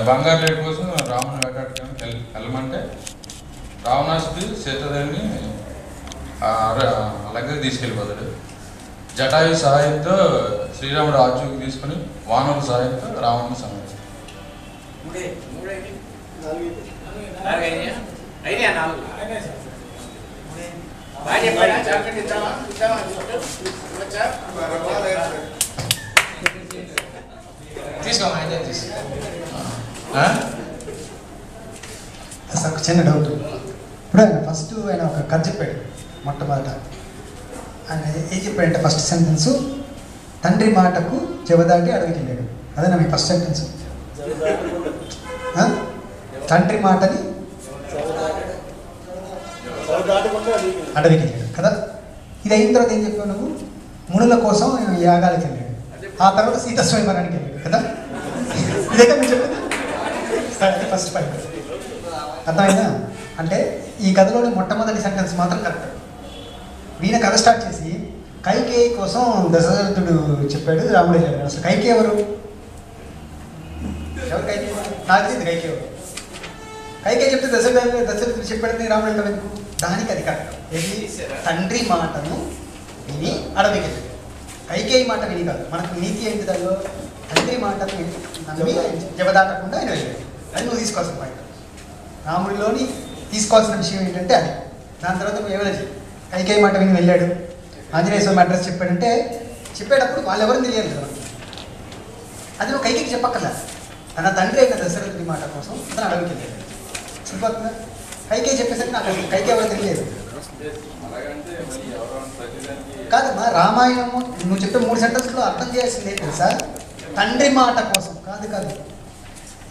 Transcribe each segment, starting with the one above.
బంగారు లేడి కోసం రాముని వేటాడటానికి వెళ్ళమంటే రావణాసుడు సీతాదేవిని అలాగే తీసుకెళ్ళిపోతాడు. జటాయు సహాయంతో శ్రీరాముడు ఆచూకి తీసుకుని వానరుల సహాయంతో రావణుని సంహరిస్తాడు. అసలు ఒక చిన్న డౌట్. ఇప్పుడు ఆయన ఫస్ట్ ఆయన ఒక కథ చెప్పాడు మొట్టమొదట. ఆయన ఏం చెప్పాడంటే ఫస్ట్ సెంటెన్స్ తండ్రి మాటకు చెవదాటి అడవికి వెళ్ళాడు. అదేనా మీ ఫస్ట్ సెంటెన్స్? తండ్రి మాటని అడవికి వెళ్ళాడు కదా. ఇది అయిన తర్వాత ఏం చెప్పావు నువ్వు? మునుల కోసం యాగాలకి వెళ్ళాడు. ఆ తర్వాత సీత స్వయంవరానికి వెళ్ళాడు కదా. ఇదే కదా మీరు చెప్పేది ఫస్ట్ పాయింట్. అర్థమైందా? అంటే ఈ కథలోని మొట్టమొదటి సెంటెన్స్ మాత్రం కరెక్ట్. వీణ కథ స్టార్ట్ చేసి కైకేయి కోసం దశరథుడు చెప్పాడు, రాముడు చెప్పాడు. అసలు కైకేయి ఎవరు? కైకేయి నాకు తెలియదు. కైకేయి ఎవరు? కైకేయి చెప్తే దశరథుడు చెప్పాడని రాముడు వెళ్ళడం ఎందుకు? దానికి అది కరెక్ట్. ఏది? తండ్రి మాటను విని అడవికి వెళ్ళాడు. కైకేయి మాట విని కాదు. మనకు నీతి ఏంటి దానిలో? తండ్రి మాటను విని నమ్మి జవదాటకుండా ఆయన వెళ్ళాడు. అది నువ్వు తీసుకోవాల్సిన పాయింట్. రాముడిలోని తీసుకోవాల్సిన విషయం ఏంటంటే అది. దాని తర్వాత నువ్వు ఏమైనా చెప్పి కైకేయి మాట విని వెళ్ళాడు, ఆంజనేయ స్వామి అడ్రస్ చెప్పాడంటే చెప్పేటప్పుడు వాళ్ళు ఎవరిని తెలియాలి కదా. అది నువ్వు కైకేయికి చెప్పక్కర్లా. తన తండ్రి అయిన దశరథుడి మాట కోసం తన అడవికి వెళ్ళాడు. సరిపోతుందా? కైకేయి చెప్పేసరికి నాకు అసలు కైకేయి ఎవరు తెలియదు కాదమ్మా. రామాయణము నువ్వు చెప్పే 3 సెంటెన్స్లో అర్థం చేయాల్సింది ఏంటి తెలుసా? తండ్రి మాట కోసం కాదు.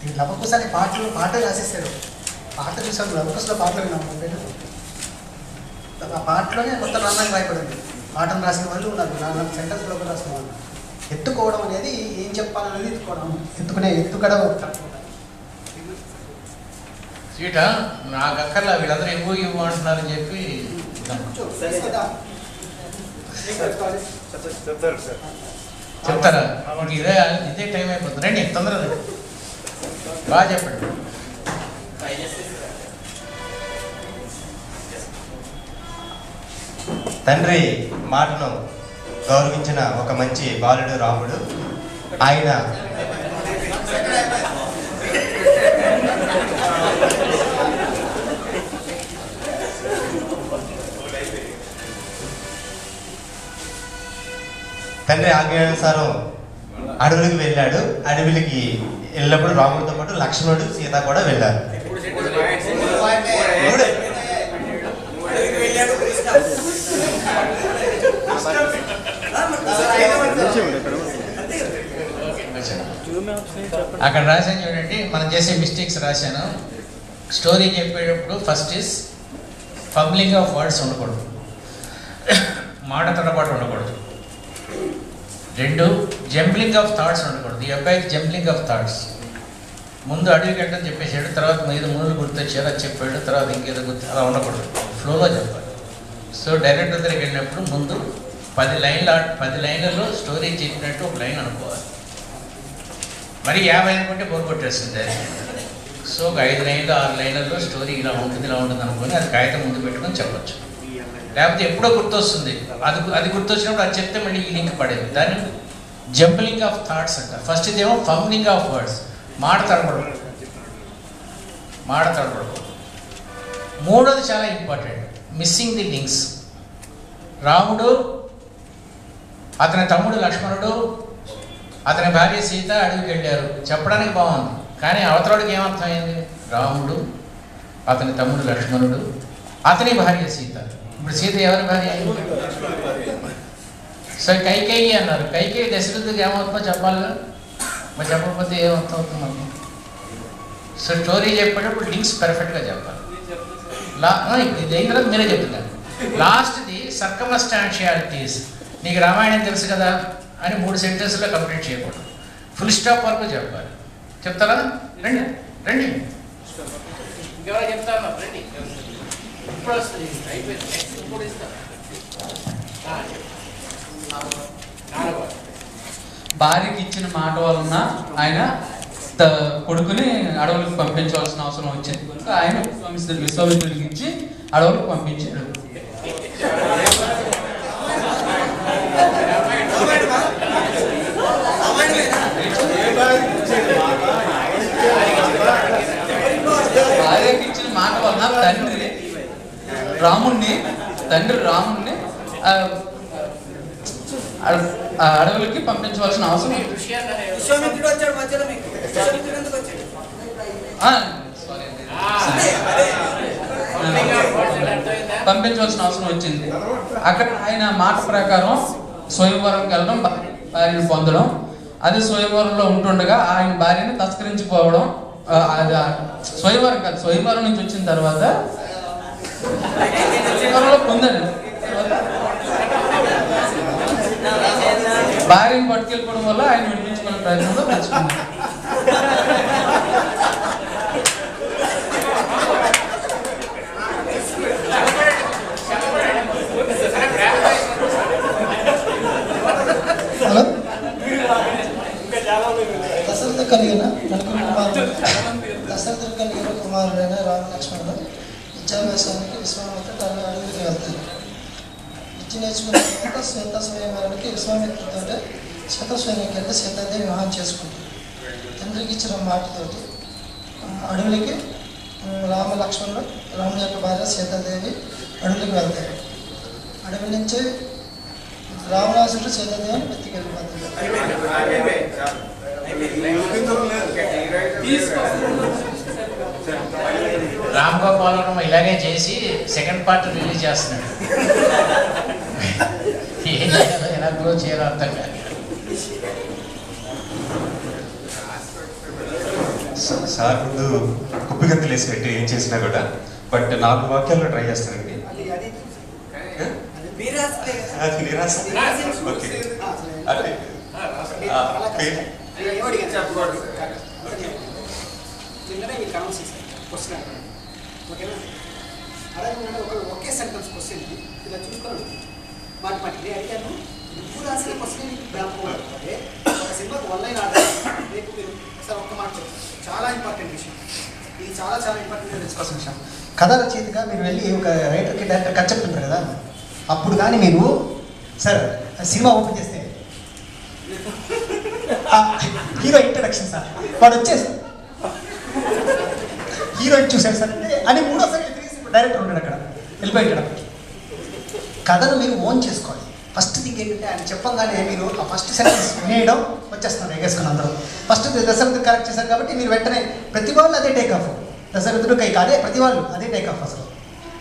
ఈ లవకుశ అనే పాటలు రాసేసాడు. పాట చూసాను, లవకుశలో పాటలు విన్నాము. ఆ పాటలోనే మొత్తం రామాయణం రాయబడింది. పాటను రాసిన వాళ్ళు ఉన్నారు, 4 సెంటెన్స్లో కూడా రాసిన వాళ్ళు. ఎత్తుకోవడం అనేది ఏం చెప్పాలనేది ఎత్తుకడం సీట నాకు అక్కర్లా, వీళ్ళందరూ ఇవ్వు అంటున్నారని చెప్పి చెప్తారా? ఇదే టైం అయిపోతుంది. రండి తొందరగా బాగా చెప్పండి. తండ్రి మాటను గౌరవించిన ఒక మంచి బాలుడు రాముడు. ఆయన తండ్రి ఆజ్ఞానుసారం అడవులకు వెళ్ళాడు. అడవులకి వెళ్ళినప్పుడు రాముడితో పాటు లక్ష్మణుడు, సీత కూడా వెళ్ళారు. అక్కడ రాశాను చూడండి, మనం చేసే మిస్టేక్స్ రాశాను. స్టోరీ చెప్పేటప్పుడు first is fumbling of words ఉండకూడదు, మాట తడబాటు ఉండకూడదు. 2 జంప్లింగ్ ఆఫ్ థాట్స్ ఉండకూడదు. ఈ అబ్బాయికి జంప్లింగ్ ఆఫ్ థాట్స్. ముందు అడవికి వెళ్ళడం చెప్పేశాడు, తర్వాత మీద మూలు గుర్తొచ్చారు అది చెప్పాడు, తర్వాత ఇంకేదో గుర్తు, అలా ఉండకూడదు. ఫ్లోలో చెప్పాలి. సో డైరెక్టర్ దగ్గరికి వెళ్ళినప్పుడు ముందు 10 లైన్లలో స్టోరీ చెప్పినట్టు ఒక లైన్ అనుకోవాలి. మరి 50 అనుకుంటే బోర్ కొట్టేస్తుంది. సో ఒక 5 లైన్లు 6 లైన్లలో స్టోరీ ఇలా ఉంటుంది అనుకుని అది కాగితం ముందు పెట్టుకొని చెప్పచ్చు. లేకపోతే ఎప్పుడో గుర్తొస్తుంది, అది గుర్తొచ్చినప్పుడు అది చెప్తే మళ్ళీ ఈ లింక్ పడేది. దాన్ని జంప్లింగ్ ఆఫ్ థాట్స్ అంటారు. ఫస్ట్ ఇదేమో ఫంబ్లింగ్ ఆఫ్ వర్డ్స్, మాట తడబడదు. 3వది చాలా ఇంపార్టెంట్, మిస్సింగ్ ది లింక్స్. రాముడు, అతని తమ్ముడు లక్ష్మణుడు, అతని భార్య సీత అడవికి వెళ్ళారు చెప్పడానికి బాగుంది. కానీ అవతలడికి ఏమర్థమైంది? రాముడు, అతని తమ్ముడు లక్ష్మణుడు, అతని భార్య సీత. ఇప్పుడు సీత ఎవరి భార్య అయింది? సో కైకేయి అన్నారు. కైకేయి దశరథుడికి ఏమవుతుందో చెప్పాలిగా, మరి చెప్పకపోతే ఏమవుతుంది మాకు? సో స్టోరీ చెప్పేటప్పుడు లింక్స్ పర్ఫెక్ట్గా చెప్పాలి. ఇది అయిన తర్వాత మీరే చెప్తున్నారు. లాస్ట్ది సర్కమస్టాన్షియాలిటీస్. నీకు రామాయణం తెలుసు కదా అని 3 సెంటెన్స్లో కంప్లీట్ చేయకూడదు, ఫుల్ స్టాప్ వరకు చెప్పాలి. చెప్తారా? రండి రండి, ఇంకెవరో చెప్తాను. రండి, ఇప్పుడు వస్తుంది, అయిపోయింది. ఇప్పుడు ఇస్తాను. భార్యకి ఇచ్చిన మాట వలన ఆయన కొడుకుని అడవులకు పంపించవలసిన అవసరం వచ్చింది కనుక ఆయన విశ్వామిత్రుడికి ఇచ్చి అడవులకు పంపించాడు. భార్యకి ఇచ్చిన మాట వలన తండ్రి రాముణ్ణి అడవులకి పంపించవలసిన అవసరం పంపించవలసిన అవసరం వచ్చింది. అక్కడ ఆయన మాట ప్రకారం స్వయంవరంకి వెళ్ళడం, భార్యను పొందడం, అది స్వయంవరంలో ఉంటుండగా ఆయన భార్యని తస్కరించిపోవడం, అది స్వయంవరం కాదు, స్వయంవరం నుంచి వచ్చిన తర్వాత స్వయంవరంలో పొందాడు. భార్యను పట్టుకెళ్ళిపోవడం వల్ల ఆయన వినిపించుకునే ప్రయత్నంలో తెచ్చుకున్నాడు. హలో, దశరథ కలిగిన కుమారుడైన రామ లక్ష్మణుడు విద్యాభ్యాసానికి విశ్వామిత్రుడు అడవికి వెళ్తారు. విద్య నేర్చుకున్న తర్వాత శ్వేత స్వయంవరానికి విశ్వామిత్రుడితో శ్వేత స్వయంకి వెళ్ళి సీతాదేవి వివాహం చేసుకుంటారు. తండ్రికి ఇచ్చిన మాటతోటి అడవులకి రామ లక్ష్మణుడు రాముని యొక్క భార్య సీతాదేవి అడవులకి వెళ్తారు. అడవి నుంచి రావణాసుడు సీతాదేవిని వెతికెళ్ళిపోతారు. రామ్ గోపాలవరం ఇలాగే చేసి సెకండ్ పార్ట్ రిలీజ్ చేస్తున్నాడు. ఏం చేయాలో ఎలా గ్రో చేయాలో అర్థం కాదు. సార్ ముందు కుప్పిగంతులు వేసి పెట్టి ఏం చేసినా కూడా, బట్ 4 వాక్యాల్లో ట్రై చేస్తానండి. ఒకే సెంటెన్స్ క్వశ్చన్ ఇలా చూసుకోండి. మాట నేను అడిగాను, ఇప్పుడు రాసిన క్వశ్చన్ అంటే ఒక సినిమాకి 1 లైన్ ఆడాలి. రేపు మీరు ఒకసారి ఒక్క మాట చెప్తారు. చాలా ఇంపార్టెంట్ విషయం ఇది, చాలా ఇంపార్టెంట్ తెలుసుకోవాల్సిన విషయం. కథ రచయితగా మీరు వెళ్ళి ఒక రైటర్కి డైరెక్టర్ కథ చెప్తుంటారు కదా, అప్పుడు కానీ మీరు సార్ సినిమా ఓపెన్ చేస్తే హీరో ఇంట్రడక్షన్ సార్, వాడు వచ్చేసి హీరోయిన్ చూశారు సార్ అని 3వ డైరెక్టర్ ఉంటాడు అక్కడ, వెళ్ళిపోయింటాడు. కథను మీరు ఓన్ చేసుకోవాలి. ఫస్ట్ థింగ్ ఏంటంటే ఆయన చెప్పంగానే మీరు ఆ ఫస్ట్ సెంటెన్స్ వినేయడం వచ్చేస్తున్నారు ఎగేసుకుని అందరూ. ఫస్ట్ దశరథుడు కరెక్ట్ చేశారు కాబట్టి మీరు వెంటనే ప్రతి వాళ్ళు అదే టేక్ ఆఫ్, దశరథుడు కైక అదే ప్రతి వాళ్ళు అదే టేక్ ఆఫ్. అసలు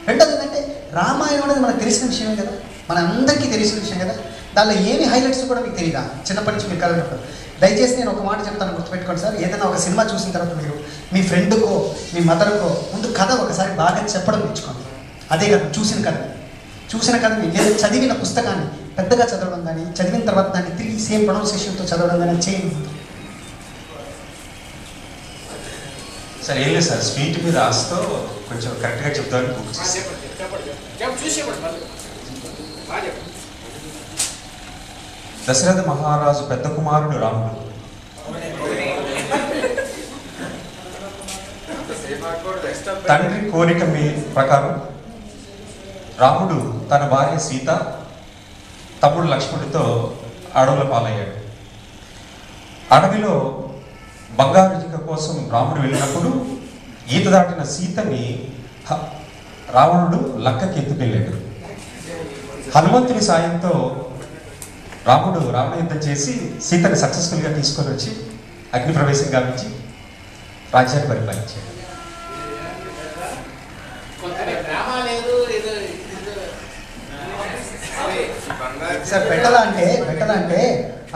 రెండోది ఏంటంటే రామాయణం అనేది మనకు తెలిసిన విషయమే కదా, మన అందరికీ తెలిసిన విషయం కదా, దానిలో ఏమి హైలైట్స్ కూడా మీకు తెలియదా చిన్నప్పటి నుంచి మీరు కలగడం. దయచేసి నేను ఒక మాట చెప్తాను, గుర్తుపెట్టుకోండి సార్. ఏదైనా ఒక సినిమా చూసిన తర్వాత మీరు మీ ఫ్రెండ్కో మీ మదర్కో ముందు కథ ఒకసారి బాగా చెప్పడం నేర్చుకోండి. అదే కదా చూసిన కథ లేదా చదివిన పుస్తకాన్ని పెద్దగా చదవడం కానీ, చదివిన తర్వాత దాన్ని తిరిగి సేమ్ ప్రొనౌన్సియేషన్తో చదవడం కానీ చేయండి. సార్ ఏం లేదు సార్, స్వీట్ మీద ఆస్తో కొంచెం కరెక్ట్గా చెప్తామని బుక్ చేసి. దశరథ మహారాజు పెద్ద కుమారుడు రాముడు. తండ్రి కోరిక ప్రకారం రాముడు తన భార్య సీత, తమ్ముడు లక్ష్మణుడితో అడవుల పాలయ్యాడు. అడవిలో బంగారు జింక కోసం రాముడు వెళ్ళినప్పుడు ఈత దాటిన సీతని రావణుడు లంకకి ఎత్తుకెళ్ళాడు. హనుమంతుని సాయంతో రాముడు రావణ యుద్ధం చేసి సీతని సక్సెస్ఫుల్గా తీసుకొని వచ్చి అగ్ని ప్రవేశం గావించి రాజ్యాన్ని పరిపాలించాడు. సార్ పెట్టదా అంటే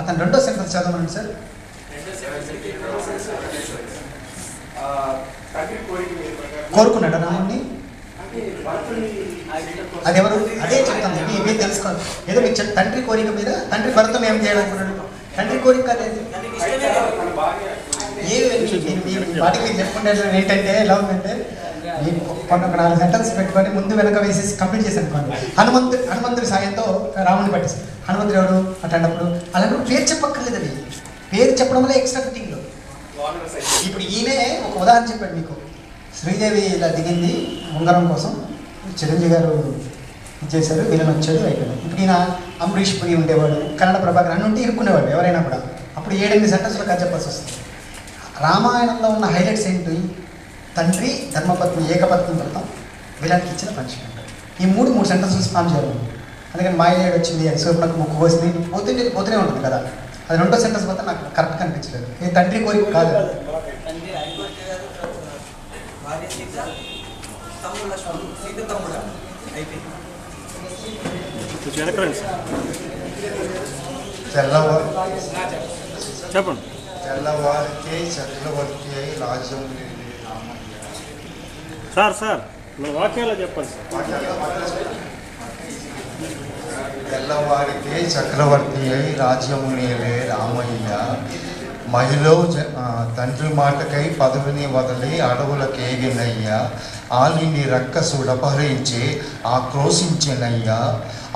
అతను రెండో సెంటెన్స్ చదవమండి సార్. కోరుకున్నాడు రాముడిని, అది ఎవరు అదే చెప్తాను, మీరు తెలుసుకోవాలి. ఏదో మీకు తండ్రి కోరిక మీద తండ్రి భర్తను ఏం చేయాలనుకున్నాడు, తండ్రి కోరిక అదే వాటికి మీరు చెప్పుకుంటే ఏంటంటే ఎలా ఉందంటే, కొన్ని 4 సెంటెన్స్ పెట్టుకొని ముందు వెనక వేసేసి కంప్లీట్ చేసి అనుకోండి. హనుమంతుడి సాయంతో రాముని పట్టేసి హనుమంతుడు ఎవరు అట్లాంటప్పుడు అలాంటప్పుడు పేరు చెప్పక్కర్లేదు. అది పేరు చెప్పడం వల్ల ఎక్స్ట్రా ఫిట్టింగ్లో ఇప్పుడు ఈయనే ఒక ఉదాహరణ చెప్పాడు మీకు. శ్రీదేవి ఇలా దిగింది ఉంగరం కోసం, చిరంజీవి గారు చేశారు, విలన్ వచ్చాడు, అయిపోయాడు. ఇప్పుడు ఈయన అంబరీష్ పురి ఉండేవాడు, కన్నడ ప్రభాకర్ అన్ని ఉంటే ఇరుక్కునేవాడు ఎవరైనా కూడా. అప్పుడు 7-8 సెంటెన్స్లో కథ చెప్పాల్సి వస్తుంది. రామాయణంలో ఉన్న హైలైట్స్ ఏంటి? తండ్రి, ధర్మపత్ని, ఏకపత్ని వ్రతం, విలన్కి ఇచ్చిన పనిష్మెంట్. ఈ 3 సెంటెన్స్లు స్పామ్ చేయాలి. అందుకని మాయలేడు వచ్చింది, అది సూర్యునకు ముక్కు పోసింది, పోతూనే ఉంటుంది కదా. అది 2వ సెంటెన్స్ పోతే నాకు కరెక్ట్ కనిపించలేదు. ఇది తండ్రి కోరిక కాదు. చెప్పండి. తెల్లవారికే చక్రవర్తి అయి రాజ్యం సార్ మన వాక్యాలు చెప్పండి. తెల్లవారికే చక్రవర్తి అయి రాజ్యము నేలే రామయ్య, మహిళ తండ్రి మాటకై పదవిని వదిలి అడవులకేగినయ్యా, ఆలిని రక్కసుడపహరించి ఆక్రోశించినయ్యా,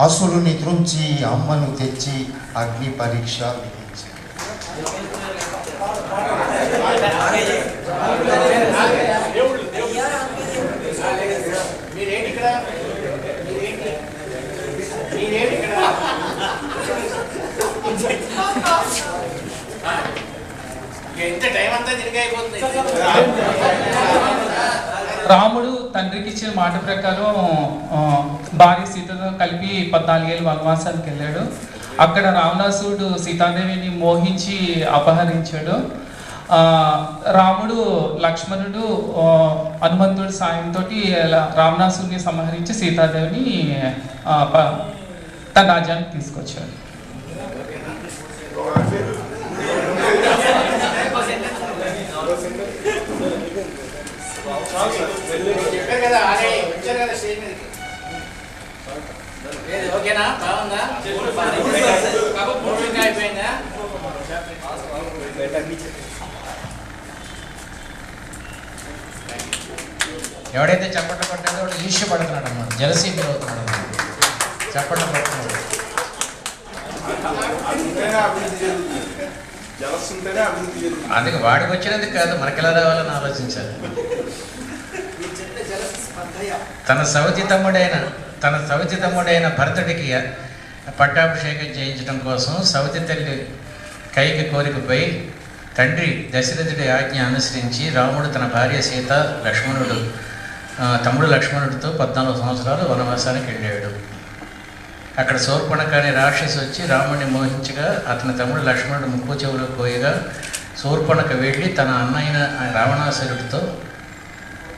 అసురుని త్రుంచి అమ్మను తెచ్చి అగ్ని పరీక్ష విధించి. రాముడు తండ్రికి ఇచ్చిన మాట ప్రకారం భార్య సీతతో కలిపి 14 ఏళ్ళు వనవాసానికి వెళ్ళాడు. అక్కడ రావణాసురుడు సీతాదేవిని మోహించి అపహరించాడు. రాముడు, లక్ష్మణుడు హనుమంతుడి సాయంతో రావణాసురుని సంహరించి సీతాదేవిని తన రాజ్యానికి తీసుకొచ్చాడు. ఓకేనా? బాగుందా? అయిపోయిందా? ఎవడైతే చప్పట్లు పట్టాడో వాడు ఈర్ష్య పడుతున్నాడు అన్నమాట, జలసీ ఫీల్ అవుతున్నాడు అన్నమాట. చప్పట్లు పడుతున్నాడు. అందుకే వాడికి వచ్చినందుకు కాదు, మనకెలా రావాలని ఆలోచించాలి. తన సవతి తమ్ముడైన భరతుడికి పట్టాభిషేకం చేయించడం కోసం సవతి తల్లి కైకి కోరికపై తండ్రి దశరథుడి ఆజ్ఞ అనుసరించి రాముడు తన భార్య సీత, తమ్ముడు లక్ష్మణుడితో 14 సంవత్సరాలు వనవాసానికి వెళ్ళాడు. అక్కడ శూర్పణఖ అనే రాక్షసి వచ్చి రాముడిని మోహించగా అతని తమ్ముడు లక్ష్మణుడు ముక్కు చెవులు కోయగా శూర్పణఖ వెళ్ళి తన అన్నయ్య రావణాసురుడితో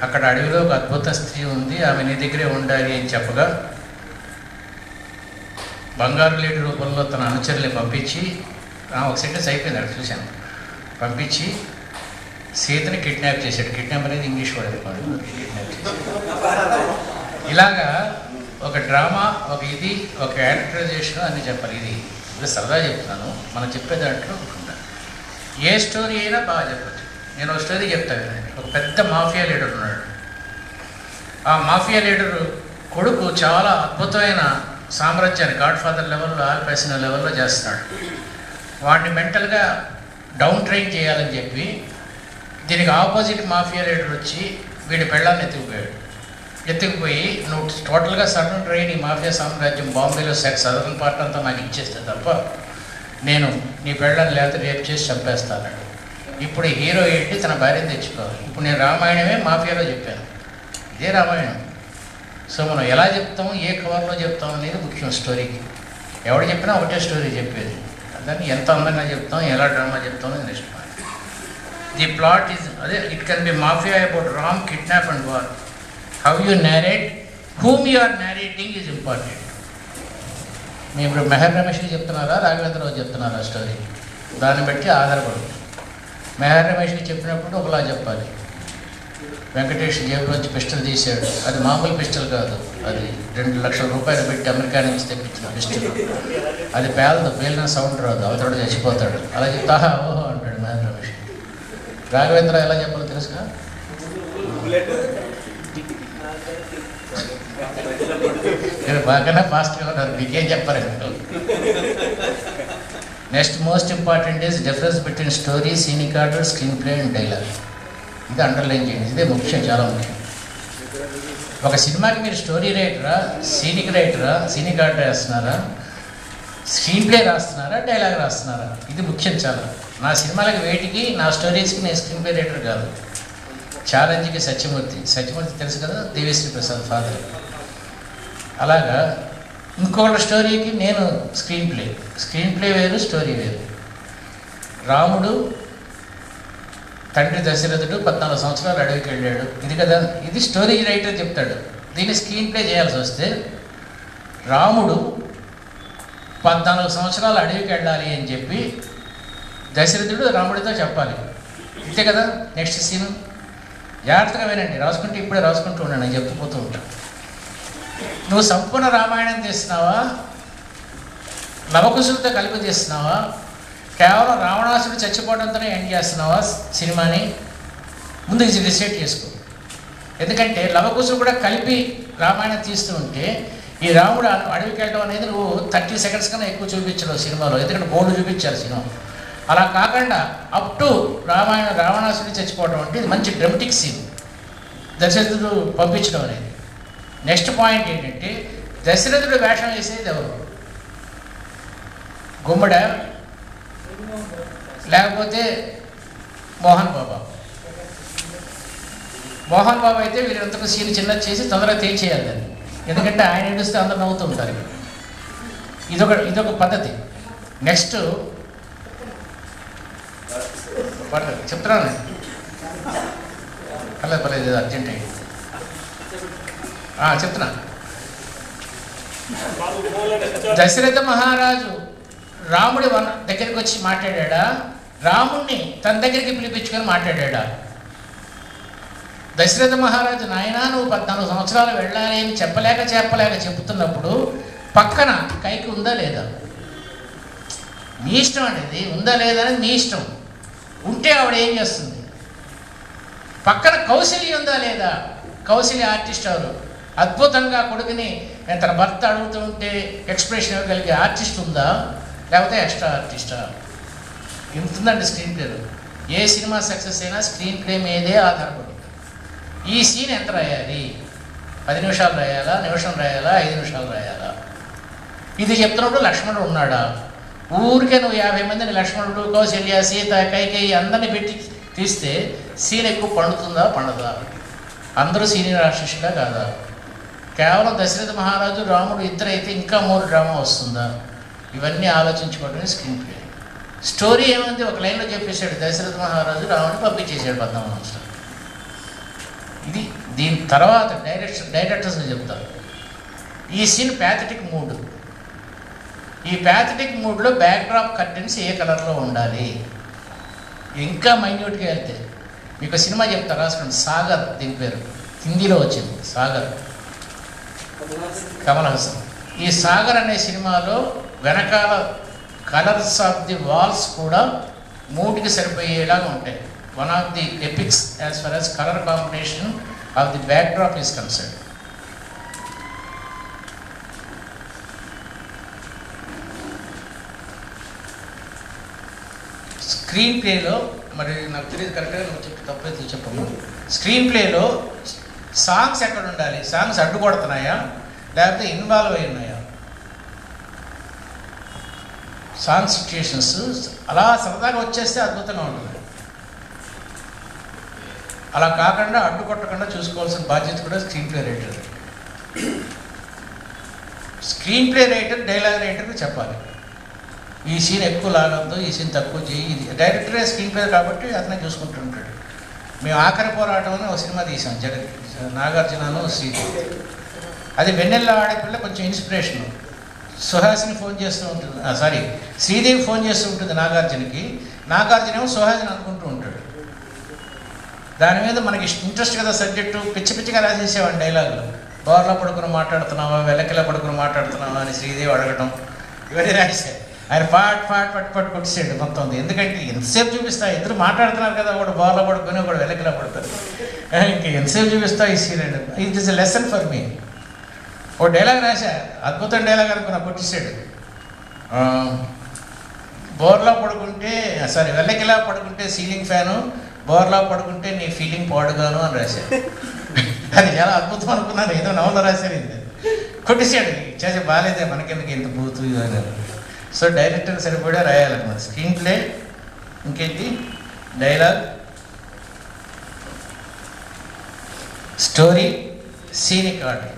అక్కడ అడవిలో ఒక అద్భుత స్త్రీ ఉంది, ఆమె నీ దగ్గరే ఉండాలి అని చెప్పగా బంగారు లేడి రూపంలో తన అనుచరుల్ని పంపించి, ఒక సెంటెన్స్ అయిపోయింది అక్కడ చూశాను, పంపించి సీతని కిడ్నాప్ చేశాడు. కిడ్నాప్ అనేది ఇంగ్లీష్ వర్డ్ కాదు, కిడ్నాప్ చేశాడు. ఇలాగా ఒక డ్రామా, ఒక క్యారెక్టరైజేషన్ అన్నీ చెప్పాలి. ఇది సరదా చెప్తున్నాను, మనం చెప్పే దాంట్లో ఉండాలి. ఏ స్టోరీ అయినా బాగా చెప్పచ్చు. నేను ఒక స్టోరీ చెప్తాను. ఒక పెద్ద మాఫియా లీడర్ ఉన్నాడు. ఆ మాఫియా లీడర్ కొడుకు చాలా అద్భుతమైన సామ్రాజ్యాన్ని గాడ్ ఫాదర్ లెవెల్లో, ఆల్ పైసిన లెవెల్లో చేస్తున్నాడు. వాడిని మెంటల్గా డౌన్ ట్రైన్ చేయాలని చెప్పి దీనికి ఆపోజిట్ మాఫియా లీడర్ వచ్చి వీడి పెళ్ళాన్ని ఎత్తుకుపోయి నువ్వు టోటల్గా సడన్ ట్రైన్ ఈ మాఫియా సామ్రాజ్యం బాంబేలో సదరన్ పార్ట్ అంతా నాకు ఇచ్చేస్తే తప్ప నేను నీ పెళ్ళాన్ని లేకపోతే రేపు చేసి చంపేస్తాను. ఇప్పుడు హీరో ఏంటి, తన భార్యను తెచ్చుకోవాలి. ఇప్పుడు నేను రామాయణమే మాఫియాలో చెప్పాను, ఇదే రామాయణం. సో మనం ఎలా చెప్తాము, ఏ కవర్లో చెప్తాం అనేది ముఖ్యం స్టోరీకి. ఎవడు చెప్పినా ఒకటే స్టోరీ చెప్పేది, దాన్ని ఎంత అందంగా చెప్తాం, ఎలా డ్రామా చెప్తాం అనేది next point. The plot is అదే, it can be mafia about Ram, kidnap and war. How you narrate, whom you are narrating is important. మీరు ఇప్పుడు మెహర్ రమేష్కి చెప్తున్నారా, రాఘవేంద్రరావు చెప్తున్నారా స్టోరీ, దాన్ని బట్టి ఆధారపడుతుంది. మెహర్ రమేష్కి చెప్పినప్పుడు ఒకలా చెప్పాలి. వెంకటేష్ జేబులోంచి పిస్టల్ తీశాడు, అది మామూలు పిస్టల్ కాదు, అది 2 లక్షల రూపాయలు పెట్టి అమెరికా నుంచి తెప్పించిన పిస్టల్. అది పేలిన సౌండ్ రాదు, అవతడు చచ్చిపోతాడు. అలా చెప్తా ఓహో అంటాడు మెహర్ రమేష్. రాఘవేంద్ర ఎలా చెప్పాలో తెలుసుగా, మీరు బాగానే ఫాస్ట్గా ఉన్నారు, మీకేం చెప్పారండి. Next most important is difference between story, scenic order, screen play and dialogue. ఇది అండర్లైన్ చేయండి, ఇదే ముఖ్యం, చాలా ముఖ్యం. ఒక సినిమాకి మీరు స్టోరీ రైటరా, సీనిక్ ఆర్డర్ వేస్తున్నారా, స్క్రీన్ ప్లే రాస్తున్నారా, డైలాగ్ రాస్తున్నారా, ఇది ముఖ్యం చాలా. నా సినిమాలకి వేటికి, నా స్టోరీస్కి నేను స్క్రీన్ ప్లే రైటర్ కాదు. ఛాలెంజ్కి సత్యమూర్తి తెలుసు కదా, దేవిశ్రీ ప్రసాద్ ఫాదర్. అలాగా ఇంకొకటి స్టోరీకి నేను స్క్రీన్ ప్లే వేరు, స్టోరీ వేరు. రాముడు తండ్రి దశరథుడు 14 సంవత్సరాలు అడవికి వెళ్ళాడు, ఇది కదా, ఇది స్టోరీ రైటర్ చెప్తాడు. దీన్ని స్క్రీన్ ప్లే చేయాల్సి వస్తే రాముడు 14 సంవత్సరాలు అడవికి వెళ్ళాలి అని చెప్పి దశరథుడు రాముడితో చెప్పాలి, ఇంతే కదా. నెక్స్ట్ సీన్ జాగ్రత్తగా వినండి, రాసుకుంటే ఇప్పుడే రాసుకుంటూ ఉన్నాను, నేను చెప్పుకుపోతూ ఉంటాను. నువ్వు సంపూర్ణ రామాయణం తీస్తున్నావా, లవకుశులతో కలిపి తీస్తున్నావా, కేవలం రావణాసుడు చచ్చిపోవడంతోనే ఎండ్ చేస్తున్నావా సినిమాని, ముందు ఇది డిసైడ్ చేసుకో. ఎందుకంటే లవకుశులు కూడా కలిపి రామాయణం తీస్తూ ఉంటే ఈ రాముడు అడవికి వెళ్ళడం అనేది నువ్వు 30 సెకండ్స్ కన్నా ఎక్కువ చూపించడం సినిమాలో, ఎందుకంటే బోర్డు చూపించారు సినిమా. అలా కాకుండా అప్ టు రావణాసుడి చచ్చిపోవడం అంటే ఇది మంచి డ్రమటిక్ సీన్, దశరథుడు పంపించడం అనేది. నెక్స్ట్ పాయింట్ ఏంటంటే దశరథుడు వేషం వేసేది ఎవరు, గుమ్మడ లేకపోతే మోహన్ బాబు అయితే వీరంతకు సీన్ చిన్నది చేసి తొందరగా తేల్చేయాలి దాన్ని, ఎందుకంటే ఆయన ఏడుస్తే అందరూ నవ్వుతూ ఉంటారు. ఇదొక పద్ధతి. నెక్స్ట్ చెప్తున్నాను, పర్లేదు అర్జెంట్ అయ్యి చెప్తున్నా. దశరథ మహారాజు రాముడి దగ్గరికి వచ్చి మాట్లాడా, రాముణ్ణి తన దగ్గరికి పిలిపించుకొని మాట్లాడా. దశరథ మహారాజు నాయనా నువ్వు 14 సంవత్సరాలు వెళ్ళాలి అని చెప్పలేక చెప్తున్నప్పుడు పక్కన కైకి ఉందా లేదా, మీ ఇష్టం అండి, ఇది ఉందా లేదా అనేది మీ ఇష్టం. ఉంటే ఆవిడ ఏం చేస్తుంది, పక్కన కౌశల్య ఉందా లేదా, కౌశల్య ఆర్టిస్ట్ ఎవరు, అద్భుతంగా కొడుకుని తన భర్త అడుగుతూ ఉంటే ఎక్స్ప్రెషన్ ఇవ్వగలిగే ఆర్టిస్ట్ ఉందా, లేకపోతే ఎక్స్ట్రా ఆర్టిస్టా, ఇంతుందండి స్క్రీన్ ప్లేలో. ఏ సినిమా సక్సెస్ అయినా స్క్రీన్ ప్లే మీదే ఆధారపడి. ఈ సీన్ ఎంత రాయాలి, 10 నిమిషాలు రాయాలా, నిమిషం రాయాలా, 5 నిమిషాలు రాయాలా, ఇది చెప్తున్నప్పుడు లక్ష్మణుడు ఉన్నాడా, ఊరికే నువ్వు 50 మందిని లక్ష్మణుడు, కౌశల్య, సీత, కైకేయి అందరినీ పెట్టి తీస్తే సీన్ ఎక్కువ పండుతుందా పండదా, అందరూ సీనియర్ ఆర్టిస్టులా కాదా, కేవలం దశరథ మహారాజు రాముడు ఇద్దరైతే ఇంకా 3 డ్రామా వస్తుందా, ఇవన్నీ ఆలోచించుకోవడమే స్క్రీన్ ప్లే. స్టోరీ ఏముంది, ఒక లైన్లో చెప్పేశాడు, దశరథ మహారాజు రాముడిని పంపించేశాడు 14 సంవత్సరాలు. ఇది దీని తర్వాత డైరెక్టర్స్ చెప్తారు. ఈ సీన్ ప్యాథటిక్ మూడ్, ఈ ప్యాథటిక్ మూడ్లో బ్యాక్డ్రాప్ కర్టెన్స్ ఏ కలర్లో ఉండాలి, ఇంకా మైన్యూట్గా వెళ్తే మీకు సినిమా చెప్తా, రాసుకోండి, సాగర్, దీని పేరు హిందీలో వచ్చింది, సాగర్, కమల్ హాసన్. ఈ సాగర్ అనే సినిమాలో వెనకాల కలర్స్ ఆఫ్ ది వాల్స్ కూడా మూడ్కి సరిపోయేలాగా ఉంటాయి. One of the epics as far as colour combination of the backdrop is concern. Screen ప్లేలో మరి నాకు తెలియదు కరెక్ట్గా, నువ్వు చెప్పి తప్పైతే చెప్పము. స్క్రీన్ ప్లేలో సాంగ్స్ ఎక్కడ ఉండాలి, సాంగ్స్ అడ్డుకొడుతున్నాయా లేకపోతే ఇన్వాల్వ్ అయి ఉన్నాయా, సాంగ్ సిచ్యుయేషన్స్ అలా సరదాగా వచ్చేస్తే అద్భుతంగా ఉంటుంది. అలా కాకుండా అడ్డుకొట్టకుండా చూసుకోవాల్సిన బాధ్యత కూడా screen play writer. Screen play writer dialogue రైటర్కి చెప్పాలి, ఈ సీన్ ఎక్కువ లాగద్దు, ఈ సీన్ తక్కువ చేయి. ఇది డైరెక్టరే స్క్రీన్ ప్లే కాబట్టి అతనే చూసుకుంటూ ఉంటాడు. మేము ఆఖరి పోరాటం అని ఒక సినిమా తీసాం, నాగార్జునను శ్రీదేవి. అది వెన్నెల ఆడపిల్ల కొంచెం ఇన్స్పిరేషను. సుహాసిని ఫోన్ చేస్తూ ఉంటుంది, శ్రీదేవి ఫోన్ చేస్తూ ఉంటుంది నాగార్జునకి, నాగార్జున ఏమో సుహాసిని అనుకుంటూ ఉంటాడు. దాని మీద మనకి ఇంట్రెస్ట్ కదా సబ్జెక్టు, పిచ్చి పిచ్చిగా రాసేసేవాడిని డైలాగులు. బోర్లో పడుకుని మాట్లాడుతున్నావా, వెల్లకిలా పడుకుని మాట్లాడుతున్నావా అని శ్రీదేవి అడగటం, ఇవన్నీ రాశారు. ఆయన పట్టు కొట్టేసాడు మొత్తం. ఎందుకంటే ఎంతసేపు చూపిస్తా, ఇద్దరు మాట్లాడుతున్నారు కదా, ఒకడు బోర్లో పడుకొని ఒకడు వెల్లకిలా పడతారు, ఇంక ఎంతసేపు చూపిస్తా ఈ సీన్ అండి. It is a lesson for me. ఓ డైలాగ్ రాశా, అద్భుతం డైలాగ్ అనుకున్నా, కొట్టేసాడు. బోర్లా పడుకుంటే వెల్లకిలా పడుకుంటే సీలింగ్ ఫ్యాను, బోర్లా పడుకుంటే నీ ఫీలింగ్ పాడుగాను అని రాశారు. అది చాలా అద్భుతం అనుకున్నాను, ఏదో నవలో రాశారు. ఇది కొట్టేసాడు, చేసే బాగాలేదే మనకెందుకు ఇంత బూతు అని. సో డైరెక్టర్ సరిపడా రాయాలన్నమాట. స్క్రీన్ ప్లే, ఇంకేంటి డైలాగ్, స్టోరీ, సీనిక్ ఆర్ట్.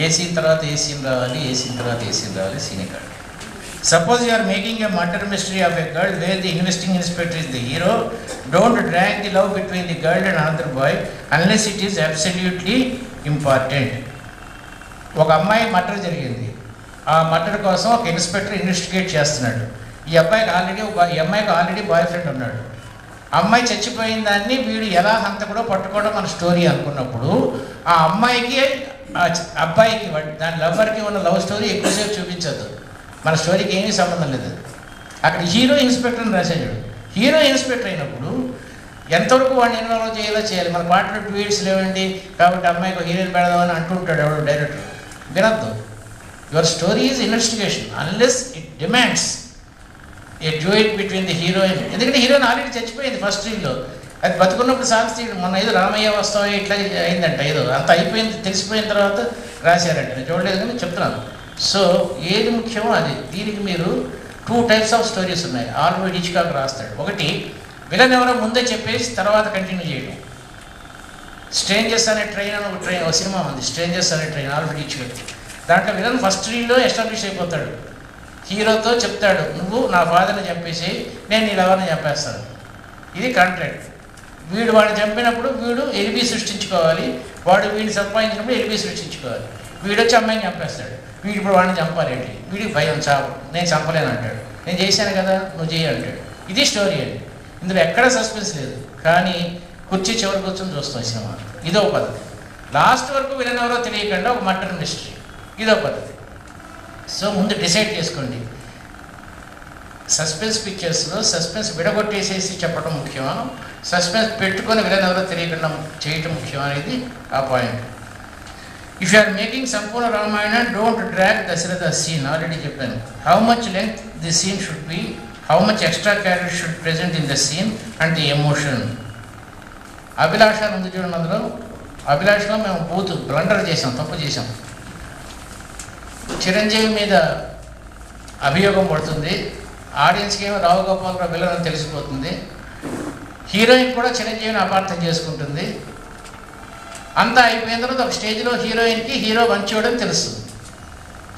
ఏ సీన్ తర్వాత ఏ సీన్ రావాలి, ఏ సీన్ తర్వాత ఏ సీన్ రావాలి, scenic art. Suppose you are making a murder mystery of a girl where the investigating inspector is the hero. Don't drag the love between the girl and another boy unless it is absolutely important. ఒక అమ్మాయి murder జరిగింది. ఆ murder కోసం ఒక inspector investigate చేస్తున్నాడు. ఈ అమ్మాయికి already boy friend ఉన్నాడు. అమ్మాయి చచ్చిపోయిన దాన్ని వీడు ఎలా హంతకుడో పట్టుకోవడం మన స్టోరీ అనుకున్నప్పుడు, ఆ అమ్మాయికి అబ్బాయికి దాని లవర్కి ఉన్న లవ్ స్టోరీ ఎక్కువసేపు చూపించద్దు. మన స్టోరీకి ఏమీ సంబంధం లేదు. అక్కడ హీరో ఇన్స్పెక్టర్ని రాశాడు. హీరో ఇన్స్పెక్టర్ అయినప్పుడు ఎంతవరకు వాడిని ఇన్వాల్వ్ చేయాలి. మన పాటలు ట్వీట్స్ లేవండి కాబట్టి అమ్మాయికి హీరోయిన్ పెడదామని అంటుంటాడు ఎవడు డైరెక్టర్. వినద్దు. Your story is investigation unless it demands a duet between the heroine. ఎందుకంటే హీరోయిన్ ఆల్రెడీ చచ్చిపోయింది ఫస్ట్ రీల్లో. అది బతుకున్నప్పుడు సాంగ్స్ మొన్న ఏదో రామయ్య వస్తావో ఇట్లా అయిందంట, ఏదో అంత అయిపోయింది తెలిసిపోయిన తర్వాత రాశారంట. నేను చూడలేదు కానీ చెప్తున్నాను. సో ఏది ముఖ్యమో అది. దీనికి మీరు 2 types ఆఫ్ స్టోరీస్ ఉన్నాయి. ఆల్రెడీ హిచ్కాక్ రాస్తాడు. ఒకటి విలన్ ఎవరో ముందే చెప్పేసి తర్వాత కంటిన్యూ చేయడం. స్ట్రేంజర్స్ అనే ట్రైన్ అని ఒక సినిమా ఉంది, స్ట్రేంజర్స్ అనే ట్రైన్, ఆల్రెడీ హిచ్కాక్. దాంట్లో విలన్ ఫస్ట్ రీల్లో ఎస్టాబ్లిష్ అయిపోతాడు. హీరోతో చెప్తాడు, నువ్వు నా ఫాదర్ని చంపేసి నేను నీ లవర్ని చంపేస్తాను. ఇది కాంట్రాక్ట్. వీడు వాడిని చంపినప్పుడు వీడు ఎలిబి సృష్టించుకోవాలి, వాడు వీడిని సంపాదించినప్పుడు ఎలిబి సృష్టించుకోవాలి. వీడు వచ్చి అమ్మాయిని చంపేస్తాడు. వీడు ఇప్పుడు వాడిని చంపాలేంటి, వీడికి భయం చావు, నేను చంపలేను అంటాడు. నేను చేశాను కదా నువ్వు చేయి అంటాడు. ఇది స్టోరీ అండి. ఇందులో ఎక్కడ సస్పెన్స్ లేదు, కానీ కుర్చీ చివరి కూర్చొని చూస్తాం సినిమా. ఇదో పద్ధతి. లాస్ట్ వరకు విలన్ ఎవరో తెలియకుండా ఒక మర్డర్ మిస్టరీ, ఇదో పద్ధతి. సో ముందు డిసైడ్ చేసుకోండి. సస్పెన్స్ పిక్చర్స్లో సస్పెన్స్ విడగొట్టేసేసి చెప్పడం ముఖ్యమా, సస్పెన్స్ పెట్టుకొని విలన్ ఎవరో తెలియకుండా చేయటం ముఖ్యమా అనేది ఆ point. If you are making Sampoorna Ramayana, don't drag Dasaratha scene. Already చెప్పాను. How much length the scene should be, how much extra character should present in the scene and the emotion. Abhilasha ఉంది చూడండి, అందులో అభిలాషలో మేము బ్లండర్ చేసాం, తప్పు చేసాం. చిరంజీవి మీద అభియోగం పడుతుంది. ఆడియన్స్కి ఏమో రావు గోపాలరావు విలన్ అని తెలిసిపోతుంది. హీరోయిన్ కూడా చిరంజీవిని అపార్థం చేసుకుంటుంది. అంతా అయిపోయిన తర్వాత ఒక స్టేజ్లో హీరోయిన్కి హీరో మంచోడని తెలుస్తుంది.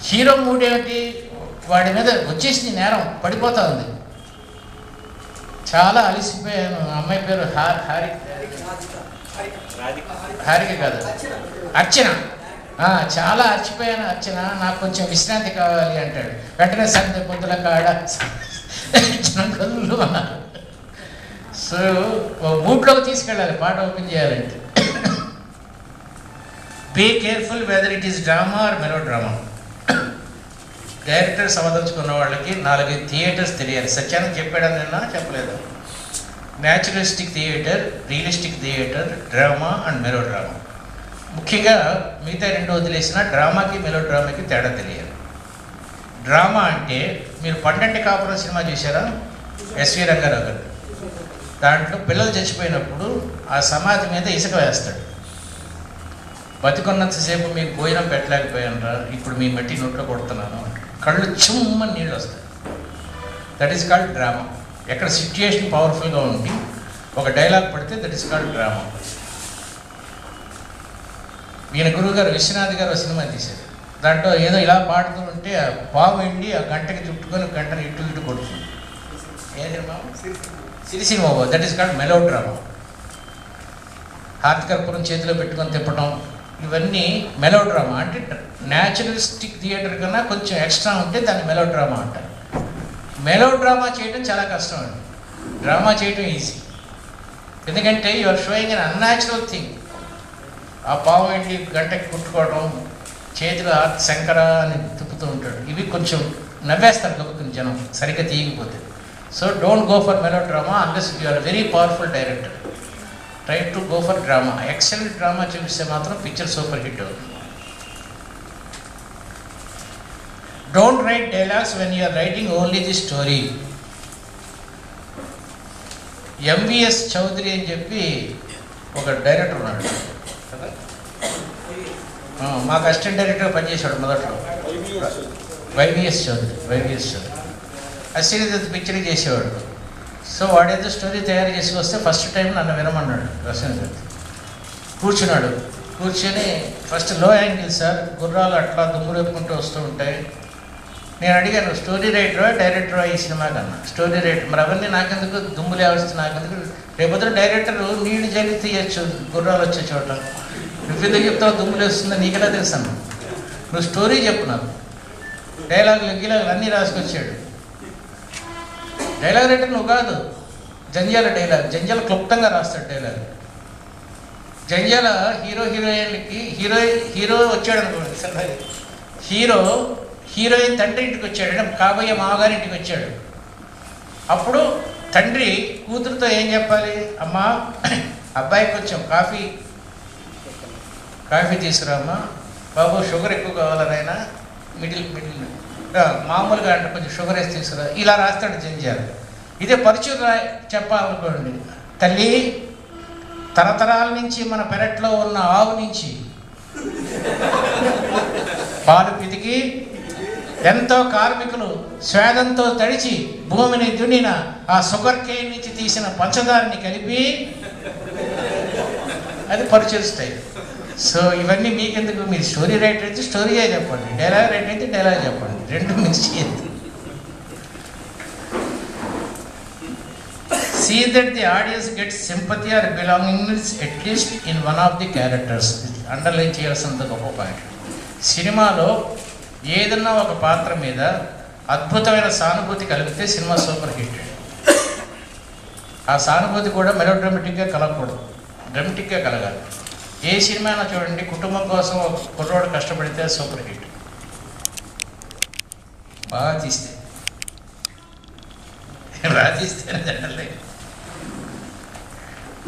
హీరో మూడ్ ఏమిటి, వాడి మీద వచ్చేసింది నేరం, పడిపోతా ఉంది. చాలా అలిసిపోయాను. అమ్మాయి పేరు హారిక కాదు, అర్చన. చాలా అర్చిపోయాను అర్చన, నాకు కొంచెం విశ్రాంతి కావాలి అంటాడు. వెంటనే సంధ్య పొద్దుల కాడ కళ్ళు అన్నారు. సో మూడ్లోకి తీసుకెళ్ళాలి పాట ఓపెన్ చేయాలంటే. Be careful whether it is drama or melodrama. Director సమదలుచుకున్న వాళ్ళకి 4 థియేటర్స్ తెలియాలి. సత్యాన్ని చెప్పాడని నిన్న చెప్పలేదు. Naturalistic theatre, realistic theatre, drama and melodrama. ముఖ్యంగా మిగతా 2 వదిలేసిన డ్రామాకి మెలో డ్రామాకి తేడా తెలియాలి. డ్రామా అంటే మీరు పండంటి కాపురం సినిమా చూసారా, ఎస్వి రంగారావు గారు. దాంట్లో పిల్లలు చచ్చిపోయినప్పుడు ఆ సమాధి మీద ఇసుక వేస్తాడు. బతికున్నంతసేపు మీకు భోజనం పెట్టలేకపోయానరా, ఇప్పుడు మీ మట్టి నోట్లో కొడుతున్నాను, కళ్ళు చుమ్మని నీళ్ళు వస్తాయి. That is called drama. ఎక్కడ సిచ్యుయేషన్ పవర్ఫుల్గా ఉండి ఒక డైలాగ్ పడితే దట్ ఈస్ కాల్డ్ డ్రామా. ఈయన గురువు గారు విశ్వనాథ్ గారు సినిమా తీశారు. దాంట్లో ఏదో ఇలా పాడుతూ ఉంటే ఆ పాము వెళ్ళి ఆ గంటకి చుట్టుకొని గంటని ఇటు కొడుతుంది. ఏ సినిమా? సిరిసినిమా. That is called melodrama. హార్తికర్పురం చేతిలో పెట్టుకొని తిప్పడం, ఇవన్నీ మెలో డ్రామా. అంటే న్యాచురలిస్టిక్ థియేటర్ కన్నా కొంచెం ఎక్స్ట్రా ఉంటే దాన్ని మెలో డ్రామా అంటారు. మెలో డ్రామా చేయడం చాలా కష్టం అండి. డ్రామా చేయడం ఈజీ, ఎందుకంటే you are showing an unnatural thing. ఆ పాము ఏంటి గంటకి కుట్టుకోవడం, చేతిలో శంకర అని తిప్పుతూ ఉంటాడు. ఇవి కొంచెం నవ్వేస్తారు గబుక్కుని జనం సరిగ్గా తీయకపోతే. So don't go for melodrama unless you are very powerful director. Try to go for drama. Excellent drama చూపిస్తే మాత్రం పిక్చర్ సూపర్ హిట్ అవుతుంది. Don't write dialogues when you're writing only the story. MVS Chowdary అని చెప్పి ఒక director ఉన్నాడు కదా, మాకు assistant డైరెక్టర్గా పనిచేశాడు మొదట్లో. వైవిఎస్ చౌదరి ఆ సిరీస్ పిక్చర్ చేసేవాడు. సో వాడేదో స్టోరీ తయారు చేసుకొస్తే ఫస్ట్ టైం నన్ను వినమన్నాడు. రసన్ కూర్చున్నాడు. కూర్చొని ఫస్ట్ లో యాంగిల్ సార్, గుర్రాలు అట్లా దుమ్మురేపుకుంటూ వస్తూ ఉంటాయి. నేను అడిగాను, స్టోరీ రైటరా డైరెక్టరా ఈ సినిమా కన్నా? Story writer. మరి అవన్నీ నాకెందుకు, దుమ్ము లేవస్తుంది నాకెందుకు? రేపొద్దు డైరెక్టర్ నీళ్ళు జల్లి తీయచ్చు గుర్రాలు వచ్చే చోట, నువ్వెందుకు చెప్తావు దుమ్ములు వేస్తుందో నీకెలా తెలుసాను? నువ్వు స్టోరీ చెప్పు నాకు. డైలాగులు గిలాగులు అన్నీ రాసుకొచ్చాడు. డైలాగ్ రైటర్ నువ్వు కాదు, జంజాల జంజాల క్లుప్తంగా రాస్తాడు డైలాగ్. జంజాల హీరోయిన్లకి హీరో వచ్చాడు అనుకోండి, హీరోయిన్ తండ్రి ఇంటికి వచ్చాడు, అంటే కాబోయే మామగారి ఇంటికి వచ్చాడు. అప్పుడు తండ్రి కూతురుతో ఏం చెప్పాలి? అమ్మా, అబ్బాయికి కొంచెం కాఫీ తీసుకురామ్మా, బాబు షుగర్ ఎక్కువ కావాలనైనా మిడిల్ మామూలుగా అంటే కొంచెం షుగర్ వేసి తీసుకురా, ఇలా రాస్తాడు జంజాల. ఇదే పరుచూరు చెప్పాలనుకోండి, తల్లి తరతరాల నుంచి మన పెరట్లో ఉన్న ఆవు నుంచి పాలు పితికి ఎంతో కార్మికులు స్వేదంతో తడిచి భూమిని దున్నిన ఆ షుగర్ కేన్ నుంచి తీసిన పంచదారని కలిపి, అది పరుచూరు స్టైల్. సో ఇవన్నీ మీకెందుకు? మీరు స్టోరీ రైటర్ అయితే స్టోరీయే చెప్పండి, డైలాగ్ రైటర్ అయితే డైలాగ్ చెప్పండి, రెండు మిక్స్ చేయద్దు. See that the audience gets sympathy or belongingness at least in one of the characters. Underline చేయాల్సినంత గొప్ప పాయింట్. సినిమాలో ఏదన్నా ఒక పాత్ర మీద అద్భుతమైన సానుభూతి కలిగితే సినిమా సూపర్ హిట్. ఆ సానుభూతి కూడా మెలోడ్రామాటిక్గా కలగకూడదు, డ్రామాటిక్గా కలగాలి. ఏ సినిమా అయినా చూడండి, కుటుంబం కోసం ఒక కుర్రోడు కష్టపడితే సూపర్ హిట్. బాగా తీస్తే రాజీస్తేనే.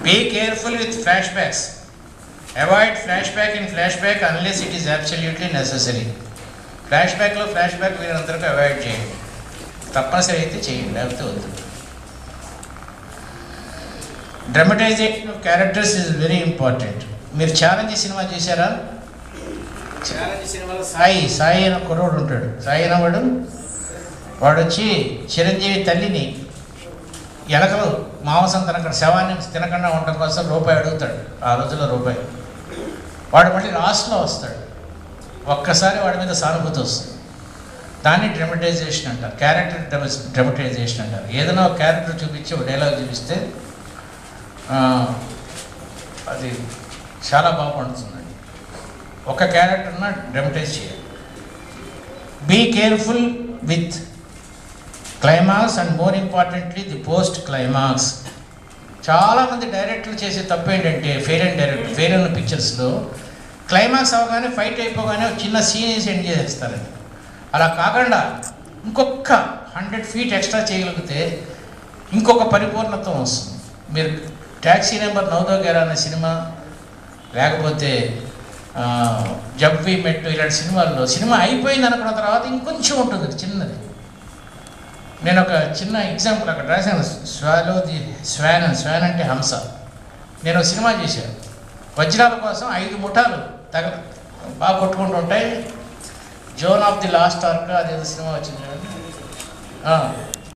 Be careful with flashbacks. Avoid flashback in flashback unless it is absolutely necessary. ఫ్లాష్బ్యాక్లో ఫ్లాష్బ్యాక్ మీరు అందరికీ అవాయిడ్ చేయండి, తప్పనిసరి అయితే చేయండి, లేకపోతే వద్దు. Dramatization of characters is very important. మీరు ఛాలెంజ్ సినిమా చేశారా? ఛాలెంజ్ సినిమాలో సాయి అనే కుర్రోడు ఉంటాడు. సాయి అనేవాడు వాడు వచ్చి చిరంజీవి తల్లిని ఎలకలు మాంసం శవాన్ని తినకుండా ఉండటం కోసం రూపాయి అడుగుతాడు. ఆ రోజుల్లో రూపాయి. వాడు మళ్ళీ లాస్ట్లో వస్తాడు. ఒక్కసారి వాడి మీద సానుభూతి వస్తుంది. దాన్ని డ్రామటైజేషన్ అంటారు, క్యారెక్టర్ డ్రామటైజేషన్ అంటారు. ఏదైనా ఒక క్యారెక్టర్ చూపించి ఒక డైలాగ్ చూపిస్తే అది చాలా బాగా పండుతుందండి. ఒక క్యారెక్టర్న డ్రామటైజ్ చేయాలి. Be careful with climax and more importantly the post climax. చాలామంది డైరెక్టర్లు చేసే తప్పు ఏంటంటే, ఫెయిర్ అండ్ పిక్చర్స్లో క్లైమాక్స్ అవగానే ఫైట్ అయిపోగానే ఒక చిన్న సీన్ సెండ్ చేసేస్తారండి. అలా కాకుండా ఇంకొక 100 feet ఎక్స్ట్రా చేయగలిగితే ఇంకొక పరిపూర్ణత్వం వస్తుంది. మీరు ట్యాక్సీ నెంబర్ 9 అనే సినిమా, లేకపోతే జబ్ వి మెట్, ఇలాంటి సినిమాల్లో సినిమా అయిపోయింది అనుకున్న తర్వాత ఇంకొంచెం ఉంటుంది చిన్నది. నేను ఒక చిన్న ఎగ్జాంపుల్ అక్కడ రాశాను. స్వాన్ అంటే హంస. నేను ఒక సినిమా చేశాను. వజ్రాల కోసం 5 ముఠాలు బాగా కొట్టుకుంటూ ఉంటాయి. Zone of the last arc అదేదో సినిమా వచ్చింది.